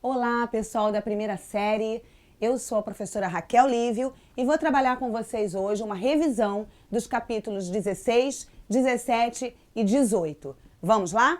Olá, pessoal da primeira série. Eu sou a professora Raquel Lívio e vou trabalhar com vocês hoje uma revisão dos capítulos 16, 17 e 18. Vamos lá?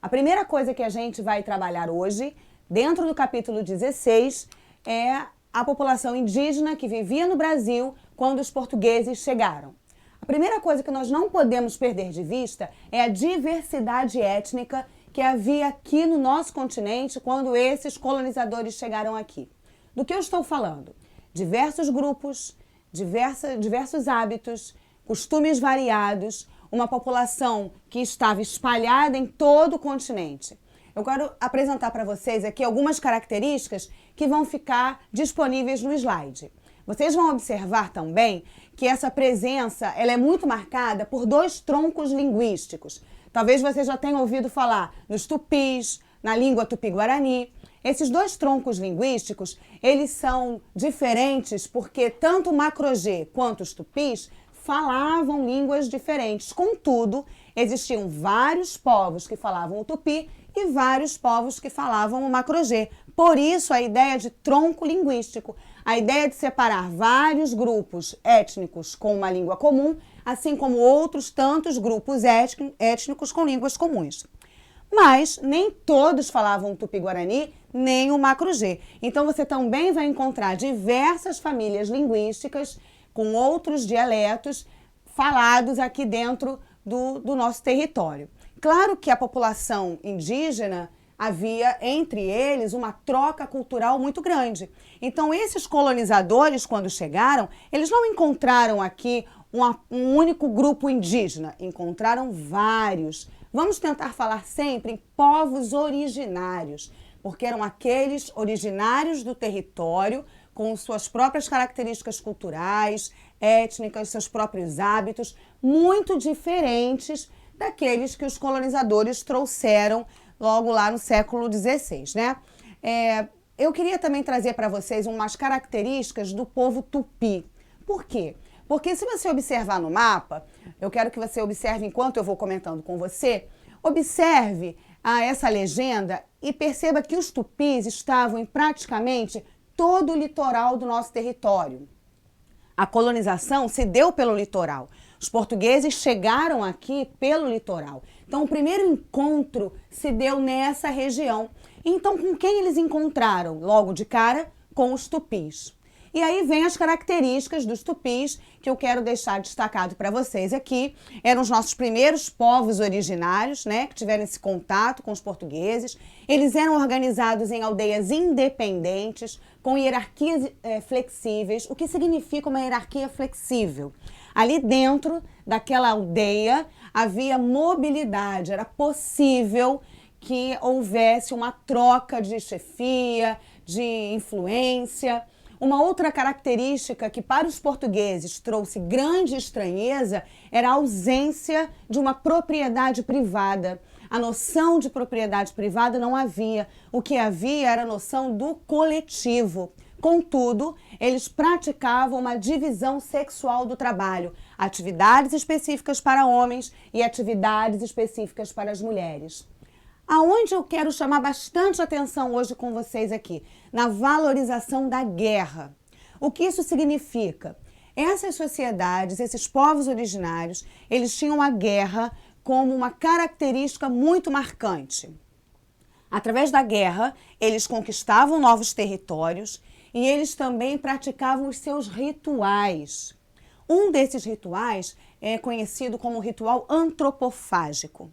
A primeira coisa que a gente vai trabalhar hoje, dentro do capítulo 16, é a população indígena que vivia no Brasil quando os portugueses chegaram. A primeira coisa que nós não podemos perder de vista é a diversidade étnica que havia aqui no nosso continente quando esses colonizadores chegaram aqui. Do que eu estou falando? Diversos grupos, diversos hábitos, costumes variados, uma população que estava espalhada em todo o continente. Eu quero apresentar para vocês aqui algumas características que vão ficar disponíveis no slide. Vocês vão observar também que essa presença ela é muito marcada por dois troncos linguísticos. Talvez você já tenha ouvido falar nos tupis, na língua tupi-guarani. Esses dois troncos linguísticos, eles são diferentes porque tanto o Macro-G quanto os tupis falavam línguas diferentes. Contudo, existiam vários povos que falavam o tupi e vários povos que falavam o Macro-G. Por isso, a ideia de tronco linguístico, a ideia de separar vários grupos étnicos com uma língua comum, assim como outros tantos grupos étnicos com línguas comuns. Mas nem todos falavam o tupi-guarani, nem o Macro-G. Então, você também vai encontrar diversas famílias linguísticas com outros dialetos falados aqui dentro do nosso território. Claro que a população indígena havia entre eles uma troca cultural muito grande. Então, esses colonizadores, quando chegaram, eles não encontraram aqui um único grupo indígena, encontraram vários. Vamos tentar falar sempre em povos originários, porque eram aqueles originários do território, com suas próprias características culturais, étnicas, seus próprios hábitos, muito diferentes daqueles que os colonizadores trouxeram logo lá no século XVI, né? Eu queria também trazer para vocês umas características do povo tupi. Por quê? Porque se você observar no mapa, eu quero que você observe enquanto eu vou comentando com você, observe essa legenda e perceba que os tupis estavam em praticamente todo o litoral do nosso território. A colonização se deu pelo litoral. Os portugueses chegaram aqui pelo litoral. Então, o primeiro encontro se deu nessa região. Então, com quem eles encontraram? Logo de cara, com os tupis. E aí vem as características dos tupis que eu quero deixar destacado para vocês aqui. Eram os nossos primeiros povos originários, né, que tiveram esse contato com os portugueses. Eles eram organizados em aldeias independentes, com hierarquias flexíveis. O que significa uma hierarquia flexível? Ali dentro daquela aldeia havia mobilidade, era possível que houvesse uma troca de chefia, de influência. Uma outra característica que para os portugueses trouxe grande estranheza era a ausência de uma propriedade privada. A noção de propriedade privada não havia. O que havia era a noção do coletivo. Contudo, eles praticavam uma divisão sexual do trabalho, atividades específicas para homens e atividades específicas para as mulheres. Aonde eu quero chamar bastante atenção hoje com vocês aqui? Na valorização da guerra. O que isso significa? Essas sociedades, esses povos originários, eles tinham a guerra como uma característica muito marcante. Através da guerra, eles conquistavam novos territórios e eles também praticavam os seus rituais. Um desses rituais é conhecido como ritual antropofágico.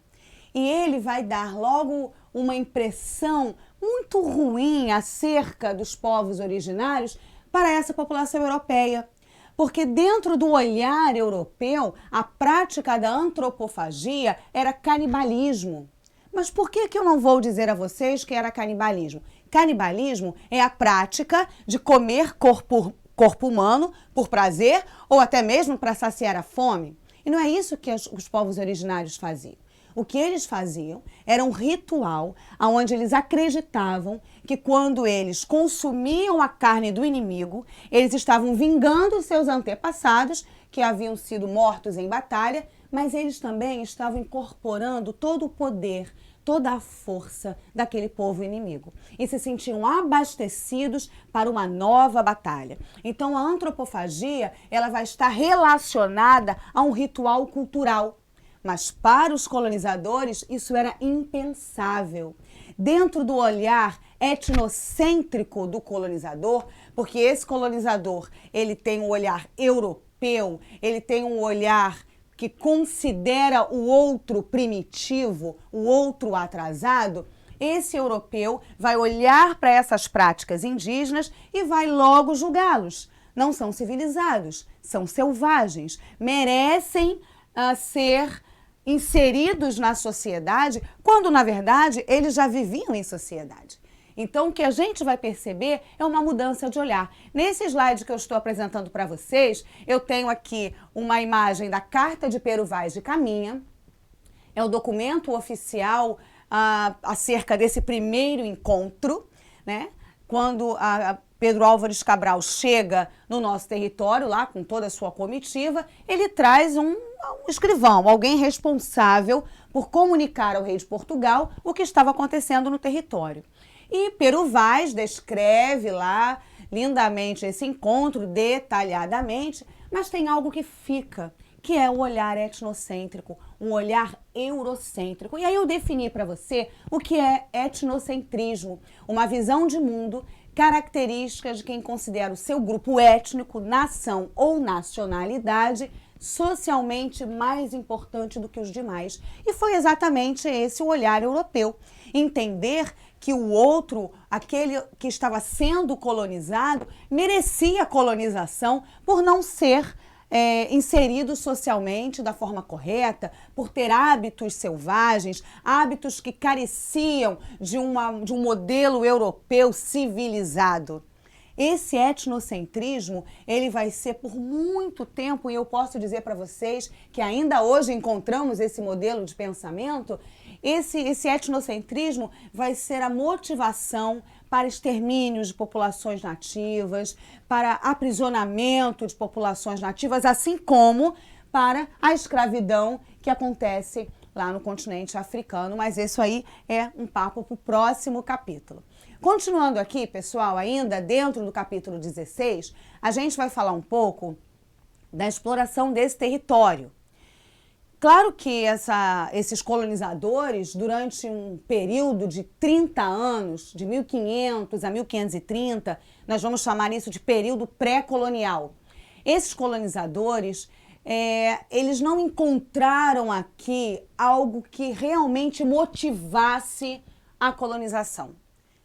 E ele vai dar logo uma impressão muito ruim acerca dos povos originários para essa população europeia. Porque dentro do olhar europeu, a prática da antropofagia era canibalismo. Mas por que eu não vou dizer a vocês que era canibalismo? Canibalismo é a prática de comer corpo humano por prazer ou até mesmo para saciar a fome. E não é isso que os povos originários faziam. O que eles faziam era um ritual onde eles acreditavam que quando eles consumiam a carne do inimigo, eles estavam vingando os seus antepassados que haviam sido mortos em batalha, mas eles também estavam incorporando todo o poder, toda a força daquele povo inimigo e se sentiam abastecidos para uma nova batalha. Então a antropofagia, ela vai estar relacionada a um ritual cultural. Mas para os colonizadores isso era impensável. Dentro do olhar etnocêntrico do colonizador, porque esse colonizador, ele tem um olhar europeu, ele tem um olhar que considera o outro primitivo, o outro atrasado, esse europeu vai olhar para essas práticas indígenas e vai logo julgá-los. Não são civilizados, são selvagens, merecem ser inseridos na sociedade, quando na verdade eles já viviam em sociedade. Então, o que a gente vai perceber é uma mudança de olhar. Nesse slide que eu estou apresentando para vocês, eu tenho aqui uma imagem da Carta de Pero Vaz de Caminha. É o documento oficial acerca desse primeiro encontro, né? Quando Pedro Álvares Cabral chega no nosso território, lá com toda a sua comitiva, ele traz um escrivão, alguém responsável por comunicar ao rei de Portugal o que estava acontecendo no território. E Pero Vaz descreve lá lindamente esse encontro, detalhadamente, mas tem algo que fica, que é o olhar etnocêntrico, um olhar eurocêntrico. E aí eu defini para você o que é etnocentrismo, uma visão de mundo, características de quem considera o seu grupo étnico, nação ou nacionalidade socialmente mais importante do que os demais. E foi exatamente esse o olhar europeu. Entender que o outro, aquele que estava sendo colonizado, merecia colonização por não ser inserido socialmente da forma correta, por ter hábitos selvagens, hábitos que careciam de um modelo europeu civilizado. Esse etnocentrismo, ele vai ser por muito tempo, e eu posso dizer para vocês que ainda hoje encontramos esse modelo de pensamento, esse etnocentrismo vai ser a motivação para extermínios de populações nativas, para aprisionamento de populações nativas, assim como para a escravidão que acontece lá no continente africano, mas isso aí é um papo para o próximo capítulo. Continuando aqui, pessoal, ainda dentro do capítulo 16, a gente vai falar um pouco da exploração desse território. Claro que esses colonizadores, durante um período de 30 anos, de 1500 a 1530, nós vamos chamar isso de período pré-colonial. Esses colonizadores, eles não encontraram aqui algo que realmente motivasse a colonização.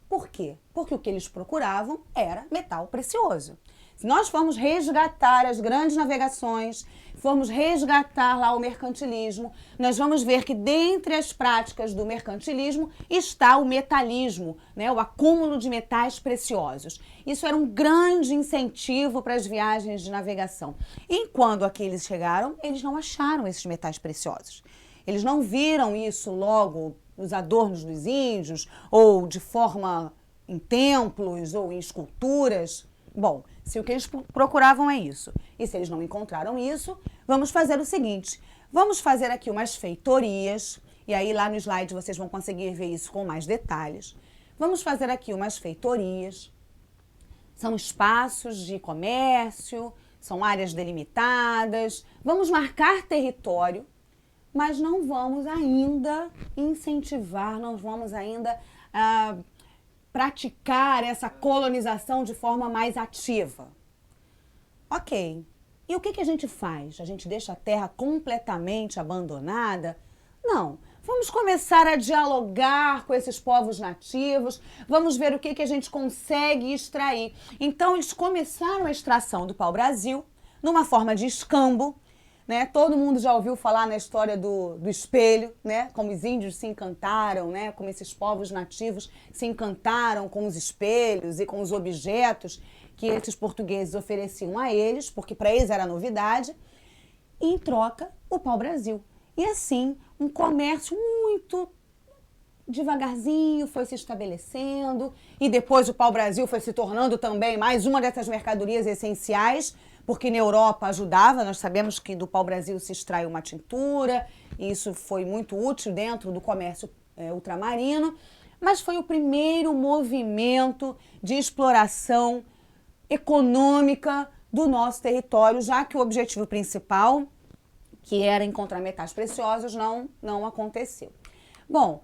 Por quê? Porque o que eles procuravam era metal precioso. Se nós formos resgatar as grandes navegações, formos resgatar lá o mercantilismo, nós vamos ver que dentre as práticas do mercantilismo está o metalismo, né? O acúmulo de metais preciosos. Isso era um grande incentivo para as viagens de navegação. E quando aqui eles chegaram, eles não acharam esses metais preciosos. Eles não viram isso logo nos adornos dos índios, ou de forma em templos, ou em esculturas. Bom, se o que eles procuravam é isso, e se eles não encontraram isso, vamos fazer o seguinte, vamos fazer aqui umas feitorias, e aí lá no slide vocês vão conseguir ver isso com mais detalhes. Vamos fazer aqui umas feitorias, são espaços de comércio, são áreas delimitadas, vamos marcar território, mas não vamos ainda incentivar, não vamos ainda praticar essa colonização de forma mais ativa. Ok, e o que a gente faz? A gente deixa a terra completamente abandonada? Não, vamos começar a dialogar com esses povos nativos, vamos ver o que a gente consegue extrair. Então, eles começaram a extração do pau-brasil numa forma de escambo, né? Todo mundo já ouviu falar na história do espelho, né? Como os índios se encantaram, né? Como esses povos nativos se encantaram com os espelhos e com os objetos que esses portugueses ofereciam a eles, porque para eles era novidade, e em troca o pau-brasil. E assim, um comércio muito devagarzinho foi se estabelecendo, e depois o pau-brasil foi se tornando também mais uma dessas mercadorias essenciais, porque na Europa ajudava, nós sabemos que do pau-brasil se extrai uma tintura, e isso foi muito útil dentro do comércio ultramarino, mas foi o primeiro movimento de exploração econômica do nosso território, já que o objetivo principal, que era encontrar metais preciosos, não aconteceu. Bom,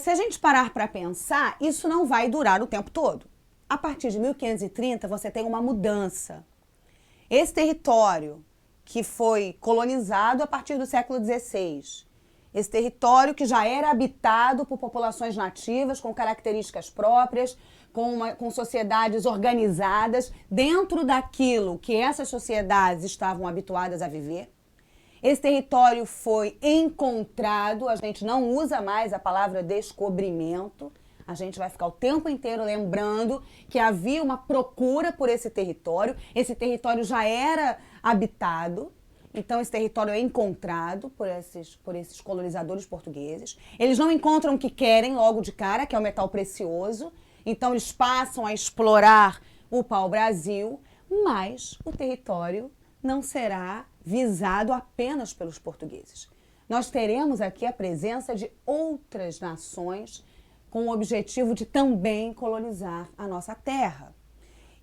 se a gente parar para pensar, isso não vai durar o tempo todo. A partir de 1530, você tem uma mudança. Esse território que foi colonizado a partir do século XVI, esse território que já era habitado por populações nativas com características próprias, com sociedades organizadas dentro daquilo que essas sociedades estavam habituadas a viver. Esse território foi encontrado, a gente não usa mais a palavra descobrimento, a gente vai ficar o tempo inteiro lembrando que havia uma procura por esse território já era habitado, então esse território é encontrado por esses colonizadores portugueses. Eles não encontram o que querem logo de cara, que é o metal precioso, então eles passam a explorar o pau-brasil, mas o território não será visado apenas pelos portugueses. Nós teremos aqui a presença de outras nações com o objetivo de também colonizar a nossa terra.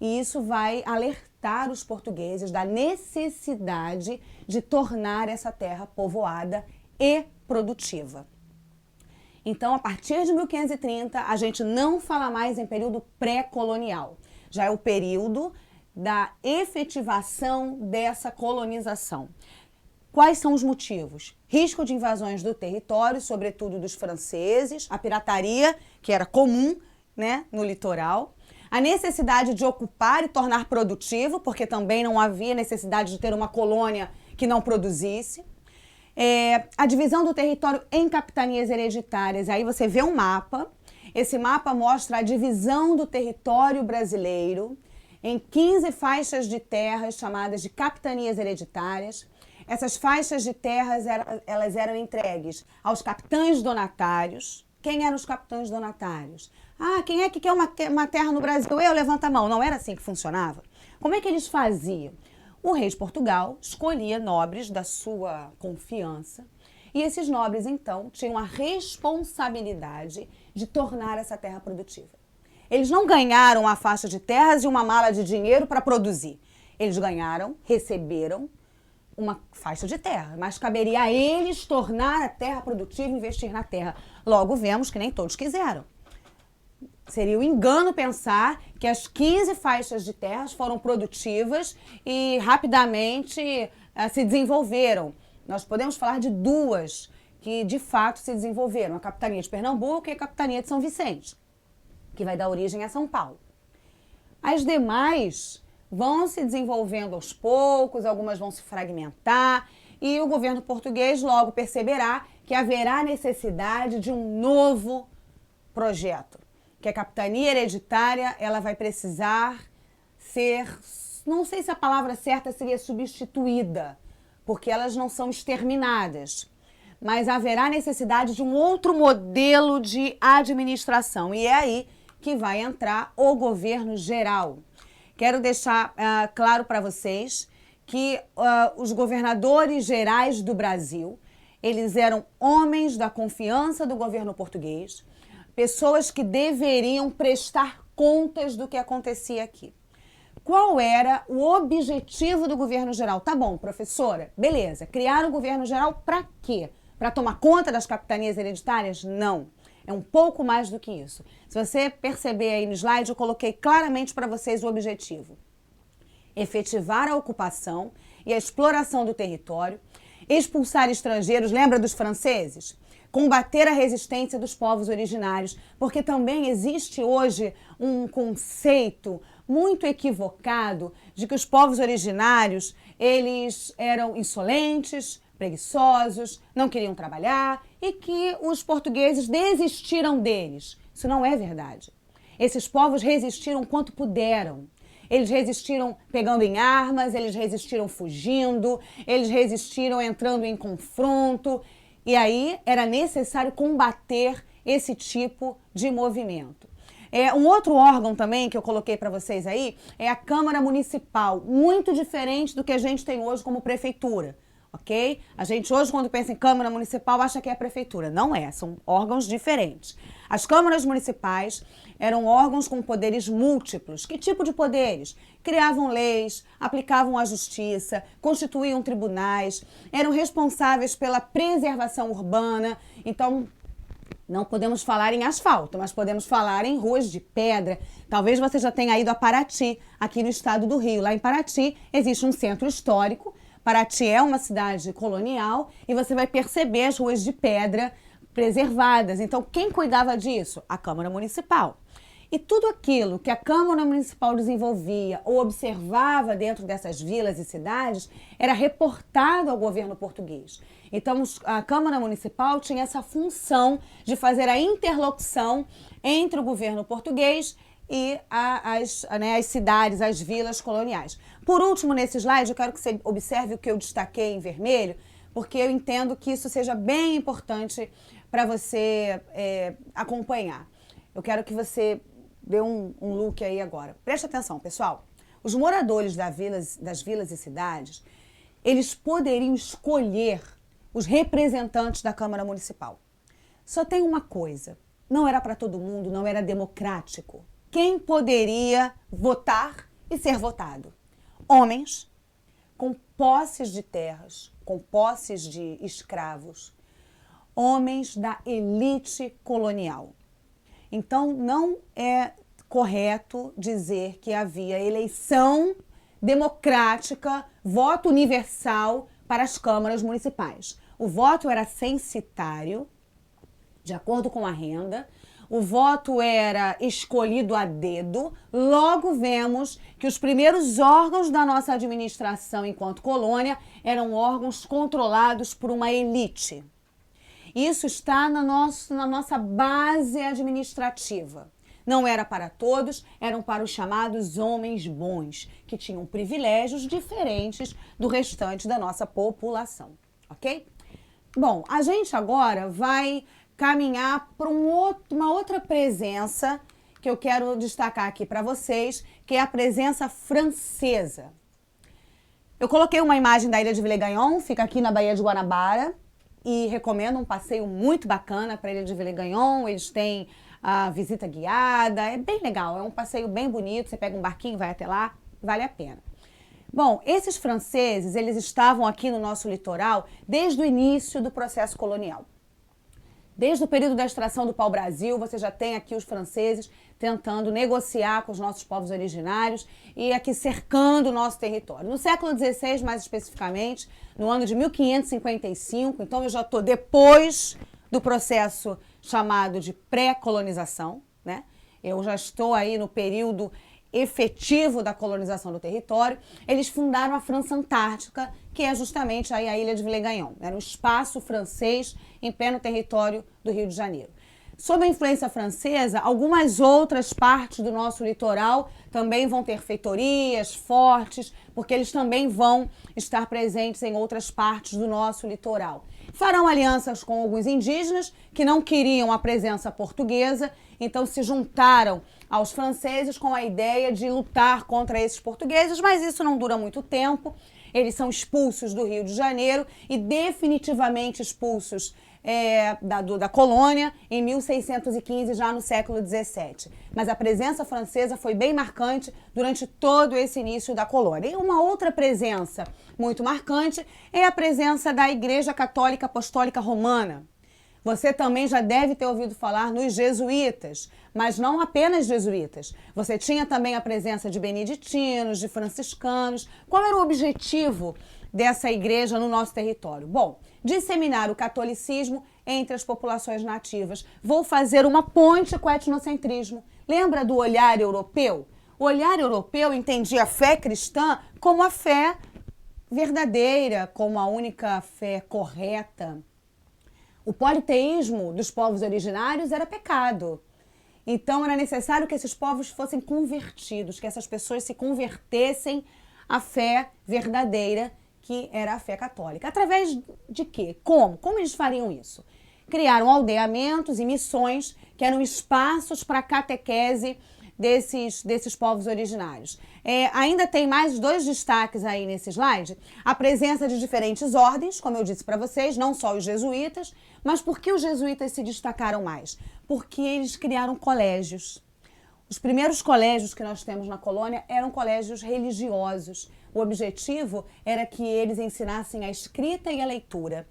E isso vai alertar os portugueses da necessidade de tornar essa terra povoada e produtiva. Então, a partir de 1530, a gente não fala mais em período pré-colonial. Já é o período da efetivação dessa colonização. Quais são os motivos? Risco de invasões do território, sobretudo dos franceses, a pirataria, que era comum, né, no litoral, a necessidade de ocupar e tornar produtivo, porque também não havia necessidade de ter uma colônia que não produzisse, a divisão do território em capitanias hereditárias. Aí você vê um mapa, esse mapa mostra a divisão do território brasileiro em 15 faixas de terras chamadas de capitanias hereditárias. Essas faixas de terras elas eram entregues aos capitães donatários. Quem eram os capitães donatários? Quem é que quer uma terra no Brasil? Eu, levanta a mão. Não era assim que funcionava? Como é que eles faziam? O rei de Portugal escolhia nobres da sua confiança e esses nobres, então, tinham a responsabilidade de tornar essa terra produtiva. Eles não ganharam uma faixa de terras e uma mala de dinheiro para produzir. Eles ganharam, receberam uma faixa de terra, mas caberia a eles tornar a terra produtiva e investir na terra. Logo, vemos que nem todos quiseram. Seria um engano pensar que as 15 faixas de terras foram produtivas e rapidamente se desenvolveram. Nós podemos falar de duas que de fato se desenvolveram, a capitania de Pernambuco e a capitania de São Vicente, que vai dar origem a São Paulo. As demais vão se desenvolvendo aos poucos, algumas vão se fragmentar e o governo português logo perceberá que haverá necessidade de um novo projeto, que a capitania hereditária ela vai precisar ser, não sei se a palavra certa seria substituída, porque elas não são exterminadas, mas haverá necessidade de um outro modelo de administração e é aí que vai entrar o governo geral. Quero deixar claro para vocês que os governadores gerais do Brasil, eles eram homens da confiança do governo português, pessoas que deveriam prestar contas do que acontecia aqui. Qual era o objetivo do governo geral? Tá bom, professora, beleza. Criar o governo geral para quê? Para tomar conta das capitanias hereditárias? Não. É um pouco mais do que isso. Se você perceber aí no slide, eu coloquei claramente para vocês o objetivo. Efetivar a ocupação e a exploração do território, expulsar estrangeiros, lembra dos franceses? Combater a resistência dos povos originários, porque também existe hoje um conceito muito equivocado de que os povos originários, eles eram insolentes, preguiçosos, não queriam trabalhar e que os portugueses desistiram deles. Isso não é verdade. Esses povos resistiram quanto puderam. Eles resistiram pegando em armas, eles resistiram fugindo, eles resistiram entrando em confronto. E aí era necessário combater esse tipo de movimento. Um outro órgão também que eu coloquei para vocês aí é a Câmara Municipal, muito diferente do que a gente tem hoje como prefeitura. ok? A gente hoje, quando pensa em Câmara Municipal, acha que é a Prefeitura. Não é, são órgãos diferentes. As câmaras municipais eram órgãos com poderes múltiplos. Que tipo de poderes? Criavam leis, aplicavam a justiça, constituíam tribunais, eram responsáveis pela preservação urbana. Então, não podemos falar em asfalto, mas podemos falar em ruas de pedra. Talvez você já tenha ido a Paraty, aqui no estado do Rio. Lá em Paraty existe um centro histórico. Paraty é uma cidade colonial e você vai perceber as ruas de pedra preservadas. Então, quem cuidava disso? A Câmara Municipal. E tudo aquilo que a Câmara Municipal desenvolvia ou observava dentro dessas vilas e cidades era reportado ao governo português. Então, a Câmara Municipal tinha essa função de fazer a interlocução entre o governo português e as cidades, as vilas coloniais. Por último, nesse slide, eu quero que você observe o que eu destaquei em vermelho, porque eu entendo que isso seja bem importante para você acompanhar. Eu quero que você dê um look aí agora. Preste atenção, pessoal. Os moradores das vilas e cidades, eles poderiam escolher os representantes da Câmara Municipal. Só tem uma coisa, não era para todo mundo, não era democrático. Quem poderia votar e ser votado? Homens com posses de terras, com posses de escravos, homens da elite colonial. Então, não é correto dizer que havia eleição democrática, voto universal para as câmaras municipais. O voto era censitário, de acordo com a renda. O voto era escolhido a dedo. Logo vemos que os primeiros órgãos da nossa administração enquanto colônia eram órgãos controlados por uma elite. Isso está na nossa base administrativa. Não era para todos, eram para os chamados homens bons, que tinham privilégios diferentes do restante da nossa população, ok? Bom, a gente agora vai caminhar para uma outra presença que eu quero destacar aqui para vocês, que é a presença francesa. Eu coloquei uma imagem da Ilha de Villegaignon, fica aqui na Baía de Guanabara, e recomendo um passeio muito bacana para a Ilha de Villegaignon. Eles têm a visita guiada, é bem legal, é um passeio bem bonito, você pega um barquinho, vai até lá, vale a pena. Bom, esses franceses, eles estavam aqui no nosso litoral desde o início do processo colonial. Desde o período da extração do pau-brasil, você já tem aqui os franceses tentando negociar com os nossos povos originários e aqui cercando o nosso território. No século XVI, mais especificamente, no ano de 1555, então eu já estou depois do processo chamado de pré-colonização, né? Eu já estou aí no período efetivo da colonização do território. Eles fundaram a França Antártica, que é justamente aí a Ilha de Villegaignon. Era um espaço francês em pleno território do Rio de Janeiro. Sob a influência francesa, algumas outras partes do nosso litoral também vão ter feitorias, fortes, porque eles também vão estar presentes em outras partes do nosso litoral. Farão alianças com alguns indígenas que não queriam a presença portuguesa, então se juntaram aos franceses com a ideia de lutar contra esses portugueses, mas isso não dura muito tempo. Eles são expulsos do Rio de Janeiro e definitivamente expulsos da colônia em 1615, já no século XVII. Mas a presença francesa foi bem marcante durante todo esse início da colônia. E uma outra presença muito marcante é a presença da Igreja Católica Apostólica Romana. Você também já deve ter ouvido falar nos jesuítas, mas não apenas jesuítas. Você tinha também a presença de beneditinos, de franciscanos. Qual era o objetivo dessa igreja no nosso território? Bom, disseminar o catolicismo entre as populações nativas. Vou fazer uma ponte com o etnocentrismo. Lembra do olhar europeu? O olhar europeu entendia a fé cristã como a fé verdadeira, como a única fé correta. O politeísmo dos povos originários era pecado. Então era necessário que esses povos fossem convertidos, que essas pessoas se convertessem à fé verdadeira, que era a fé católica. Através de quê? Como? Como eles fariam isso? Criaram aldeamentos e missões, que eram espaços para catequese desses povos originários. Ainda tem mais 2 destaques aí nesse slide. A presença de diferentes ordens, como eu disse para vocês, não só os jesuítas, mas por que os jesuítas se destacaram mais? Porque eles criaram colégios. Os primeiros colégios que nós temos na colônia eram colégios religiosos. O objetivo era que eles ensinassem a escrita e a leitura.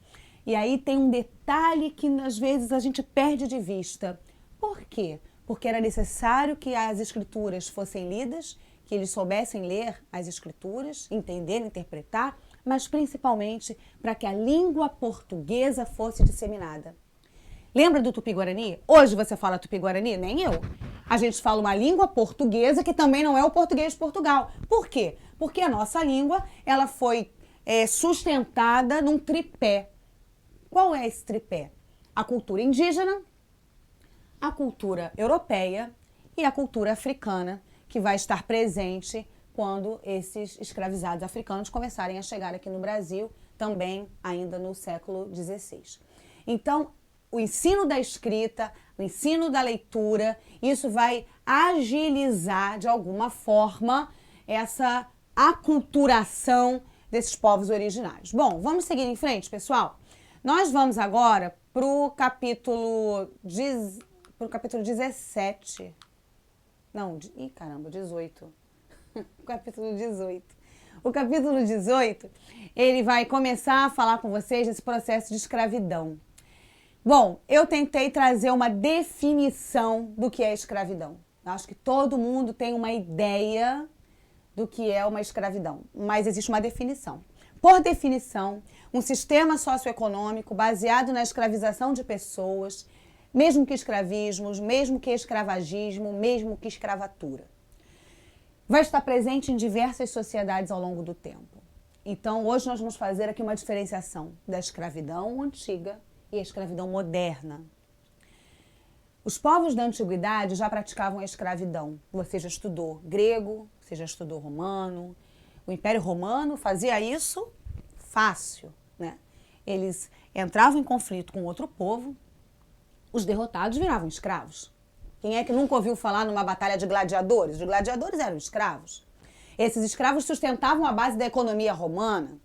E aí tem um detalhe que às vezes a gente perde de vista. Por quê? Porque era necessário que as escrituras fossem lidas, que eles soubessem ler as escrituras, entender, interpretar, mas principalmente para que a língua portuguesa fosse disseminada. Lembra do Tupi-Guarani? Hoje você fala Tupi-Guarani? Nem eu. A gente fala uma língua portuguesa que também não é o português de Portugal. Por quê? Porque a nossa língua ela foi sustentada num tripé. Qual é esse tripé? A cultura indígena, a cultura europeia e a cultura africana, que vai estar presente quando esses escravizados africanos começarem a chegar aqui no Brasil, também ainda no século XVI. Então, o ensino da escrita, o ensino da leitura, isso vai agilizar de alguma forma essa aculturação desses povos originários. Bom, vamos seguir em frente, pessoal? Nós vamos agora para o capítulo 17. Não, 18. O capítulo 18. O capítulo 18, ele vai começar a falar com vocês desse processo de escravidão. Bom, eu tentei trazer uma definição do que é escravidão. Acho que todo mundo tem uma ideia do que é uma escravidão, mas existe uma definição. Por definição, um sistema socioeconômico baseado na escravização de pessoas, mesmo que escravismos, mesmo que escravagismo, mesmo que escravatura. Vai estar presente em diversas sociedades ao longo do tempo. Então, hoje nós vamos fazer aqui uma diferenciação da escravidão antiga e a escravidão moderna. Os povos da antiguidade já praticavam a escravidão. Você já estudou grego, você já estudou romano. O Império Romano fazia isso fácil, né? Eles entravam em conflito com outro povo, os derrotados viravam escravos. Quem é que nunca ouviu falar numa batalha de gladiadores? Os gladiadores eram escravos. Esses escravos sustentavam a base da economia romana.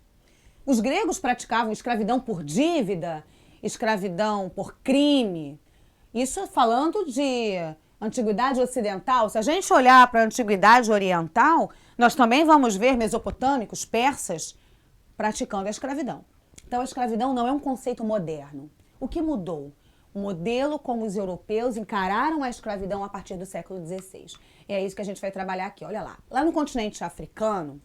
Os gregos praticavam escravidão por dívida, escravidão por crime. Isso falando de antiguidade ocidental. Se a gente olhar para a antiguidade oriental, nós também vamos ver mesopotâmicos, persas, praticando a escravidão. Então, a escravidão não é um conceito moderno. O que mudou? O modelo como os europeus encararam a escravidão a partir do século XVI. E é isso que a gente vai trabalhar aqui. Olha lá. Lá no continente africano,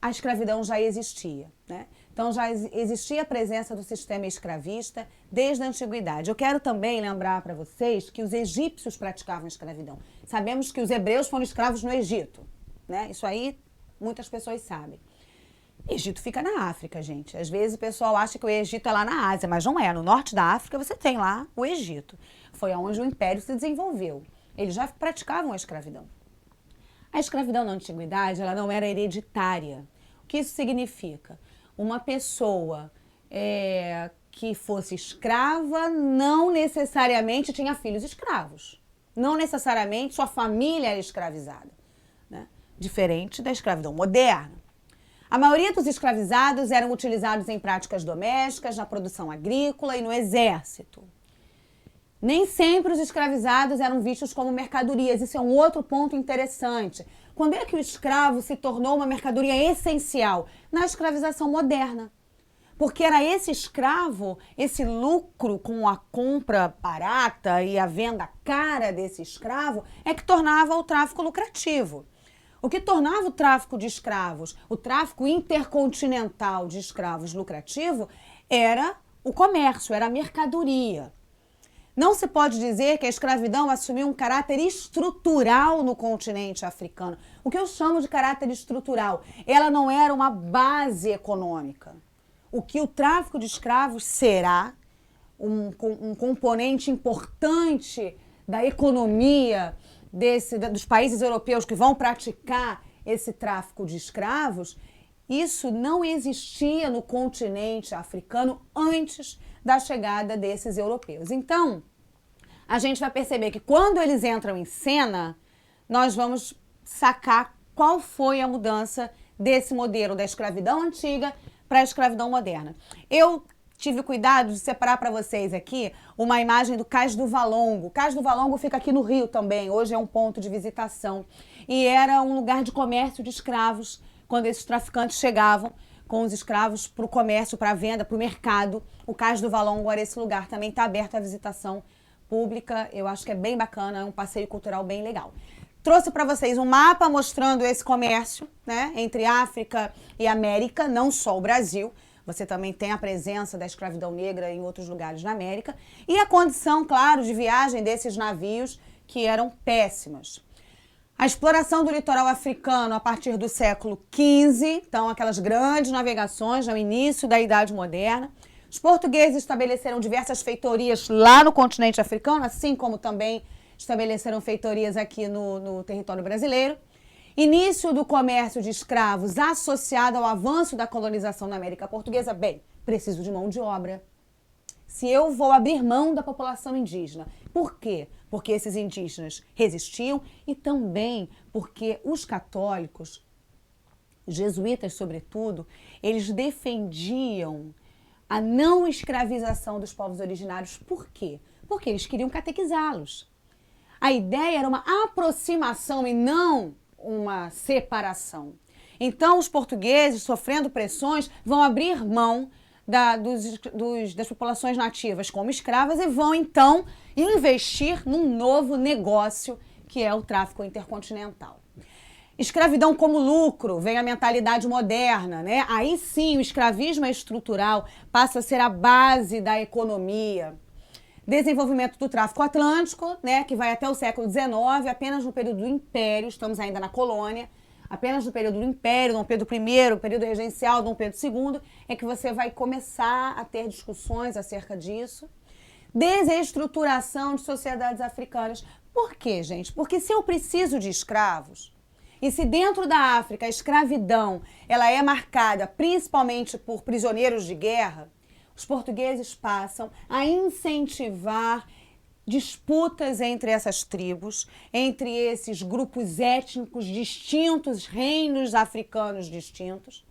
a escravidão já existia, né? Então, já existia a presença do sistema escravista desde a antiguidade. Eu quero também lembrar para vocês que os egípcios praticavam escravidão. Sabemos que os hebreus foram escravos no Egito, né? Isso aí muitas pessoas sabem. Egito fica na África, gente. Às vezes o pessoal acha que o Egito é lá na Ásia, mas não é. No norte da África você tem lá o Egito. Foi onde o império se desenvolveu. Eles já praticavam a escravidão. A escravidão na antiguidade, ela não era hereditária. O que isso significa? Uma pessoa que fosse escrava não necessariamente tinha filhos escravos. Não necessariamente sua família era escravizada, né? Diferente da escravidão moderna. A maioria dos escravizados eram utilizados em práticas domésticas, na produção agrícola e no exército. Nem sempre os escravizados eram vistos como mercadorias. Isso é um outro ponto interessante. Quando é que o escravo se tornou uma mercadoria essencial? Na escravização moderna. Porque era esse escravo, esse lucro com a compra barata e a venda cara desse escravo, é que tornava o tráfico lucrativo. O que tornava o tráfico de escravos, o tráfico intercontinental de escravos lucrativo, era o comércio, era a mercadoria. Não se pode dizer que a escravidão assumiu um caráter estrutural no continente africano. O que eu chamo de caráter estrutural? Ela não era uma base econômica. O que o tráfico de escravos será um componente importante da economia dos países europeus que vão praticar esse tráfico de escravos, isso não existia no continente africano antes da chegada desses europeus. Então, a gente vai perceber que quando eles entram em cena, nós vamos sacar qual foi a mudança desse modelo da escravidão antiga para a escravidão moderna. Eu tive cuidado de separar para vocês aqui uma imagem do Cais do Valongo. O Cais do Valongo fica aqui no Rio também, hoje é um ponto de visitação. E era um lugar de comércio de escravos, quando esses traficantes chegavam com os escravos para o comércio, para a venda, para o mercado. O Cais do Valongo era esse lugar, também está aberto à visitação pública. Eu acho que é bem bacana, é um passeio cultural bem legal. Trouxe para vocês um mapa mostrando esse comércio, né, entre África e América, não só o Brasil. Você também tem a presença da escravidão negra em outros lugares da América. E a condição, claro, de viagem desses navios, que eram péssimas. A exploração do litoral africano a partir do século XV, então aquelas grandes navegações no início da Idade Moderna. Os portugueses estabeleceram diversas feitorias lá no continente africano, assim como também estabeleceram feitorias aqui no território brasileiro. Início do comércio de escravos associado ao avanço da colonização na América Portuguesa. Bem, preciso de mão de obra. Se eu vou abrir mão da população indígena. Por quê? Porque esses indígenas resistiam e também porque os católicos, os jesuítas sobretudo, eles defendiam a não escravização dos povos originários. Por quê? Porque eles queriam catequizá-los. A ideia era uma aproximação e não uma separação. Então, os portugueses, sofrendo pressões, vão abrir mão das populações nativas como escravas e vão, então, investir num novo negócio, que é o tráfico intercontinental. Escravidão como lucro, vem a mentalidade moderna, né? Aí sim, o escravismo é estrutural, passa a ser a base da economia. Desenvolvimento do tráfico atlântico, né, que vai até o século XIX, apenas no período do Império, estamos ainda na colônia, apenas no período do Império, Dom Pedro I, período regencial, Dom Pedro II, é que você vai começar a ter discussões acerca disso. Desestruturação de sociedades africanas. Por quê, gente? Porque se eu preciso de escravos, e se dentro da África a escravidão ela é marcada principalmente por prisioneiros de guerra, os portugueses passam a incentivar disputas entre essas tribos, entre esses grupos étnicos distintos, reinos africanos distintos.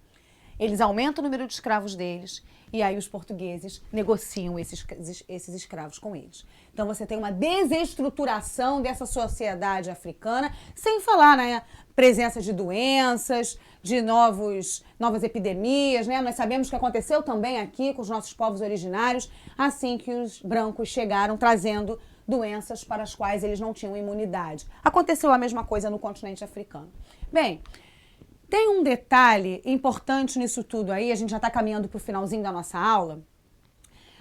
Eles aumentam o número de escravos deles e aí os portugueses negociam esses escravos com eles. Então você tem uma desestruturação dessa sociedade africana, sem falar na presença de doenças, de novas epidemias, né? Nós sabemos que aconteceu também aqui com os nossos povos originários, assim que os brancos chegaram trazendo doenças para as quais eles não tinham imunidade. Aconteceu a mesma coisa no continente africano. Bem, tem um detalhe importante nisso tudo aí, a gente já está caminhando para o finalzinho da nossa aula.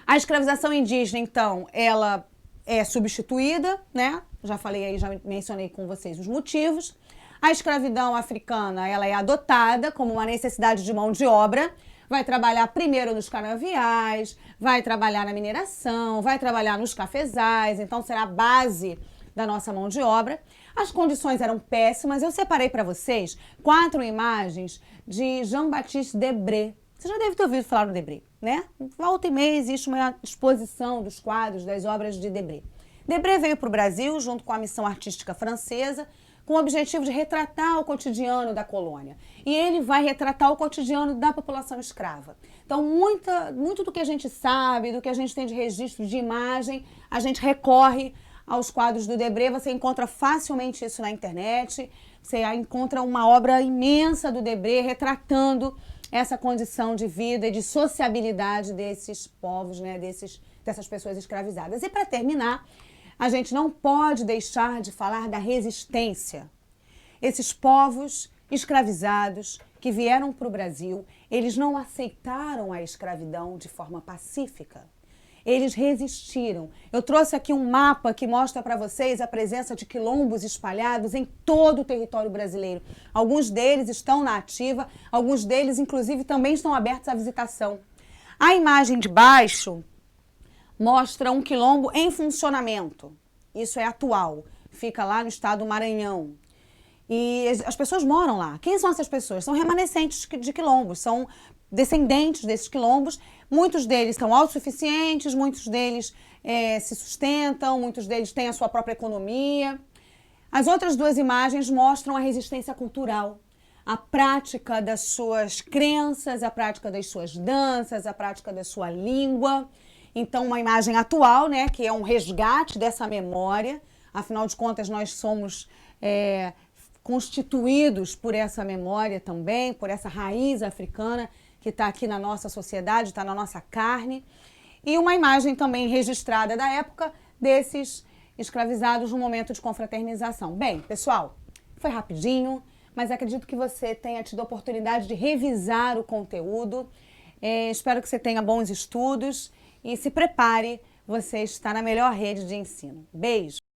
A escravização indígena, então, ela é substituída, né? Já falei aí, já mencionei com vocês os motivos. A escravidão africana, ela é adotada como uma necessidade de mão de obra. Vai trabalhar primeiro nos canaviais, vai trabalhar na mineração, vai trabalhar nos cafezais, então será a base da nossa mão de obra. As condições eram péssimas. Eu separei para vocês 4 imagens de Jean-Baptiste Debré. Você já deve ter ouvido falar do Debré, né? Volta e meia existe uma exposição dos quadros, das obras de Debré. Debré veio para o Brasil junto com a missão artística francesa, com o objetivo de retratar o cotidiano da colônia. E ele vai retratar o cotidiano da população escrava. Então, muito do que a gente sabe, do que a gente tem de registro de imagem, a gente recorre aos quadros do Debré. Você encontra facilmente isso na internet. Você encontra uma obra imensa do Debré retratando essa condição de vida e de sociabilidade desses povos, né, dessas pessoas escravizadas. E para terminar, a gente não pode deixar de falar da resistência. Esses povos escravizados que vieram para o Brasil, eles não aceitaram a escravidão de forma pacífica. Eles resistiram. Eu trouxe aqui um mapa que mostra para vocês a presença de quilombos espalhados em todo o território brasileiro. Alguns deles estão na ativa, alguns deles, inclusive, também estão abertos à visitação. A imagem de baixo mostra um quilombo em funcionamento. Isso é atual. Fica lá no estado do Maranhão. E as pessoas moram lá. Quem são essas pessoas? São remanescentes de quilombos, são descendentes desses quilombos. Muitos deles são autossuficientes, muitos deles se sustentam, muitos deles têm a sua própria economia. As outras duas imagens mostram a resistência cultural, a prática das suas crenças, a prática das suas danças, a prática da sua língua. Então, uma imagem atual, né, que é um resgate dessa memória. Afinal de contas, nós somos constituídos por essa memória também, por essa raiz africana que está aqui na nossa sociedade, está na nossa carne. E uma imagem também registrada da época desses escravizados no momento de confraternização. Bem, pessoal, foi rapidinho, mas acredito que você tenha tido a oportunidade de revisar o conteúdo. Espero que você tenha bons estudos e se prepare, você está na melhor rede de ensino. Beijo!